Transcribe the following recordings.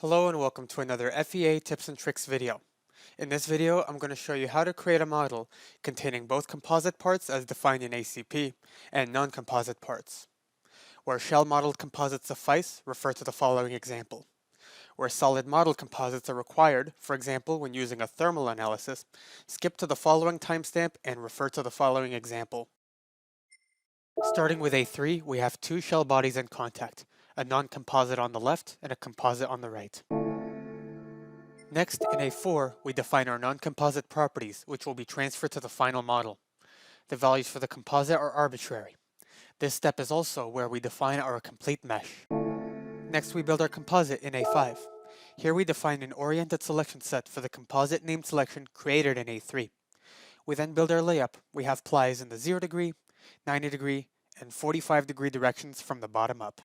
Hello and welcome to another FEA tips and tricks video. In this video, I'm going to show you how to create a model containing both composite parts as defined in ACP and non-composite parts. Where shell modeled composites suffice, refer to the following example. Where solid modeled composites are required, for example when using a thermal analysis, skip to the following timestamp and refer to the following example. Starting with A3, we have two shell bodies in contact, a non-composite on the left and a composite on the right. Next, in A4, we define our non-composite properties, which will be transferred to the final model. The values for the composite are arbitrary. This step is also where we define our complete mesh. Next, we build our composite in A5. Here we define an oriented selection set for the composite named selection created in A3. We then build our layup. We have plies in the 0 degree, 90 degree, and 45 degree directions from the bottom up.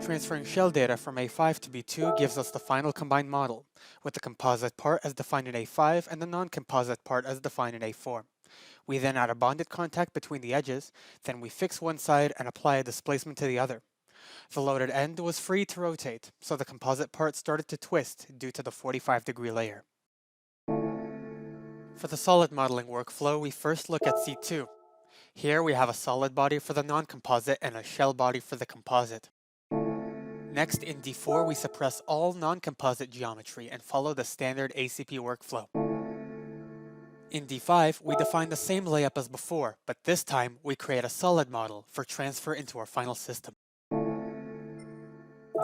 Transferring shell data from A5 to B2 gives us the final combined model, with the composite part as defined in A5 and the non-composite part as defined in A4. We then add a bonded contact between the edges, then we fix one side and apply a displacement to the other. The loaded end was free to rotate, so the composite part started to twist due to the 45 degree layer. For the solid modeling workflow, we first look at C2. Here we have a solid body for the non-composite and a shell body for the composite. Next, in D4, we suppress all non-composite geometry and follow the standard ACP workflow. In D5, we define the same layup as before, but this time we create a solid model for transfer into our final system.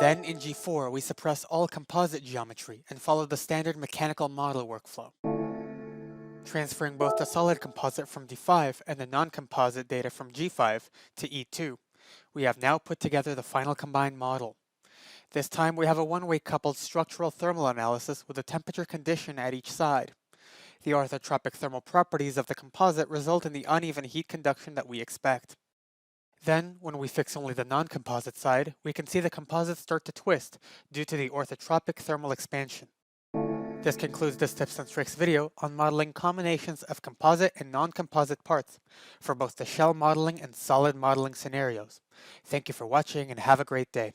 Then in G4, we suppress all composite geometry and follow the standard mechanical model workflow. Transferring both the solid composite from D5 and the non-composite data from G5 to E2, we have now put together the final combined model. This time we have a one-way coupled structural thermal analysis with a temperature condition at each side. The orthotropic thermal properties of the composite result in the uneven heat conduction that we expect. Then, when we fix only the non-composite side, we can see the composite start to twist due to the orthotropic thermal expansion. This concludes this tips and tricks video on modeling combinations of composite and non-composite parts for both the shell modeling and solid modeling scenarios. Thank you for watching and have a great day.